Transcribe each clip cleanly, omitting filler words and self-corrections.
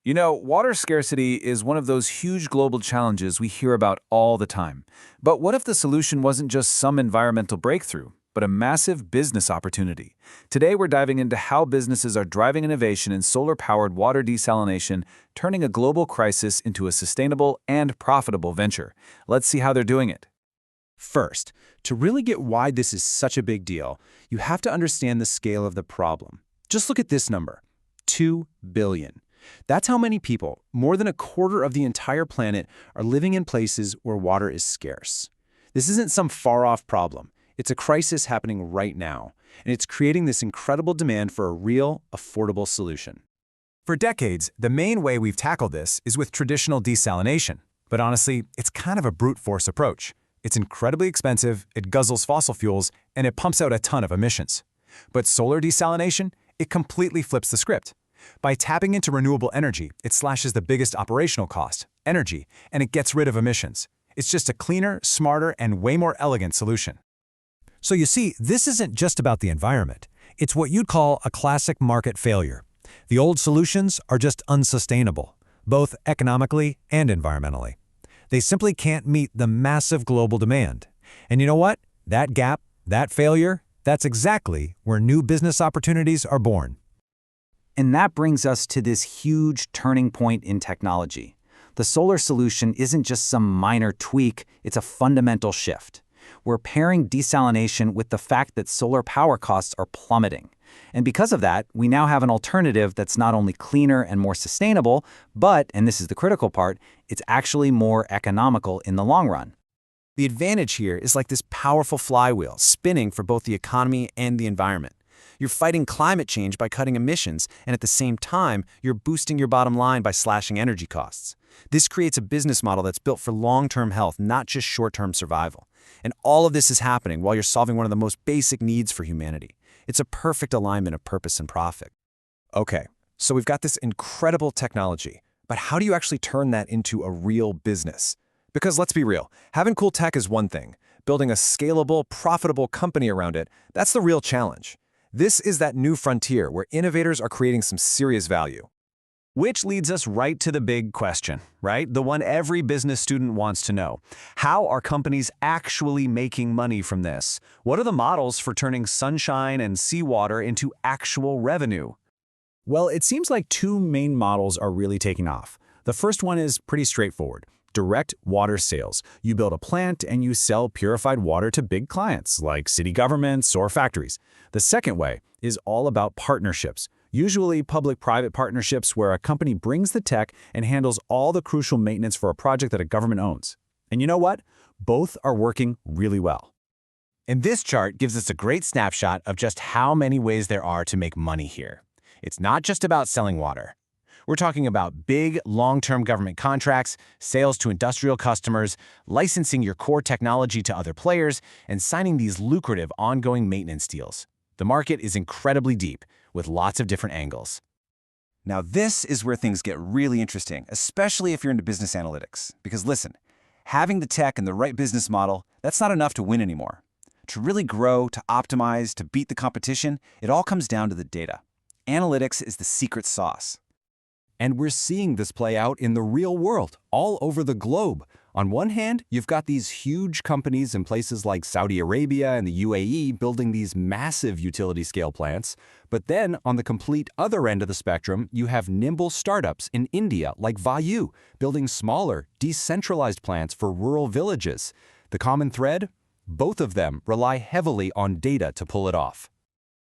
You know, water scarcity is one of those huge global challenges we hear about all the time. But what if the solution wasn't just some environmental breakthrough, but a massive business opportunity? Today, we're diving into how businesses are driving innovation in solar-powered water desalination, turning a global crisis into a sustainable and profitable venture. Let's see how they're doing it. First, to really get why this is such a big deal, you have to understand the scale of the problem. Just look at this number, 2 billion. That's how many people, more than a quarter of the entire planet, are living in places where water is scarce. This isn't some far-off problem. It's a crisis happening right now, and it's creating this incredible demand for a real, affordable solution. For decades, the main way we've tackled this is with traditional desalination. But honestly, it's kind of a brute force approach. It's incredibly expensive, it guzzles fossil fuels, and it pumps out a ton of emissions. But solar desalination, it completely flips the script. By tapping into renewable energy, it slashes the biggest operational cost, energy, and it gets rid of emissions. It's just a cleaner, smarter, and way more elegant solution. So you see, this isn't just about the environment. It's what you'd call a classic market failure. The old solutions are just unsustainable, both economically and environmentally. They simply can't meet the massive global demand. And you know what? That gap, that failure, that's exactly where new business opportunities are born. And that brings us to this huge turning point in technology. The solar solution isn't just some minor tweak, it's a fundamental shift. We're pairing desalination with the fact that solar power costs are plummeting. And because of that, we now have an alternative that's not only cleaner and more sustainable, but, and this is the critical part, it's actually more economical in the long run. The advantage here is like this powerful flywheel spinning for both the economy and the environment. You're fighting climate change by cutting emissions, and at the same time, you're boosting your bottom line by slashing energy costs. This creates a business model that's built for long-term health, not just short-term survival. And all of this is happening while you're solving one of the most basic needs for humanity. It's a perfect alignment of purpose and profit. Okay, so we've got this incredible technology, but how do you actually turn that into a real business? Because let's be real, having cool tech is one thing. Building a scalable, profitable company around it, that's the real challenge. This is that new frontier where innovators are creating some serious value. Which leads us right to the big question, right? The one every business student wants to know. How are companies actually making money from this? What are the models for turning sunshine and seawater into actual revenue? Well, it seems like two main models are really taking off. The first one is pretty straightforward. Direct water sales. You build a plant and you sell purified water to big clients like city governments or factories. The second way is all about partnerships, usually public-private partnerships where a company brings the tech and handles all the crucial maintenance for a project that a government owns. And you know what? Both are working really well. And this chart gives us a great snapshot of just how many ways there are to make money here. It's not just about selling water. We're talking about big, long-term government contracts, sales to industrial customers, licensing your core technology to other players, and signing these lucrative ongoing maintenance deals. The market is incredibly deep, with lots of different angles. Now this is where things get really interesting, especially if you're into business analytics. Because listen, having the tech and the right business model, that's not enough to win anymore. To really grow, to optimize, to beat the competition, it all comes down to the data. Analytics is the secret sauce. And we're seeing this play out in the real world, all over the globe. On one hand, you've got these huge companies in places like Saudi Arabia and the UAE building these massive utility-scale plants. But then, on the complete other end of the spectrum, you have nimble startups in India like Vayu, building smaller, decentralized plants for rural villages. The common thread? Both of them rely heavily on data to pull it off.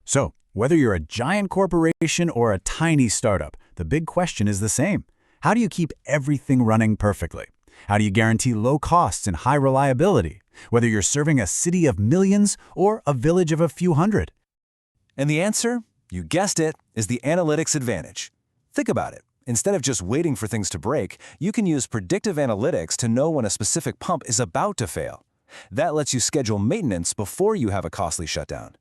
So, whether you're a giant corporation or a tiny startup, the big question is the same. How do you keep everything running perfectly? How do you guarantee low costs and high reliability, whether you're serving a city of millions or a village of a few hundred? And the answer, you guessed it, is the analytics advantage. Think about it. Instead of just waiting for things to break, you can use predictive analytics to know when a specific pump is about to fail. That lets you schedule maintenance before you have a costly shutdown.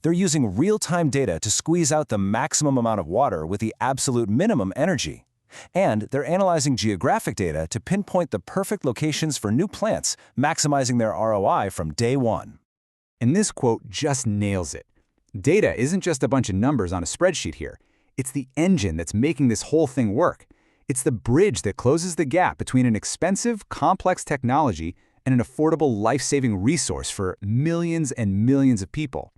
They're using real-time data to squeeze out the maximum amount of water with the absolute minimum energy. And they're analyzing geographic data to pinpoint the perfect locations for new plants, maximizing their ROI from day one. And this quote just nails it. Data isn't just a bunch of numbers on a spreadsheet here. It's the engine that's making this whole thing work. It's the bridge that closes the gap between an expensive, complex technology and an affordable, life-saving resource for millions and millions of people.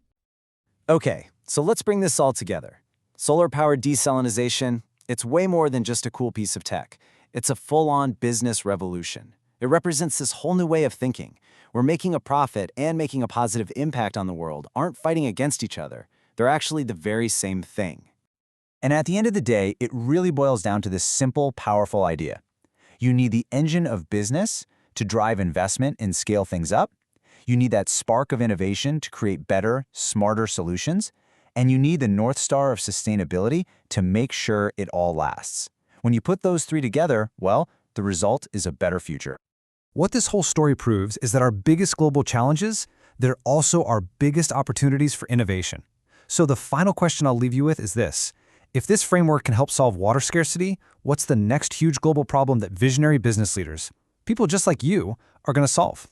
Okay, so let's bring this all together. Solar-powered desalination, it's way more than just a cool piece of tech. It's a full-on business revolution. It represents this whole new way of thinking, where making a profit and making a positive impact on the world aren't fighting against each other. They're actually the very same thing. And at the end of the day, it really boils down to this simple, powerful idea. You need the engine of business to drive investment and scale things up. You need that spark of innovation to create better, smarter solutions. And you need the North Star of sustainability to make sure it all lasts. When you put those three together, well, the result is a better future. What this whole story proves is that our biggest global challenges, they're also our biggest opportunities for innovation. So the final question I'll leave you with is this. If this framework can help solve water scarcity, what's the next huge global problem that visionary business leaders, people just like you, are going to solve?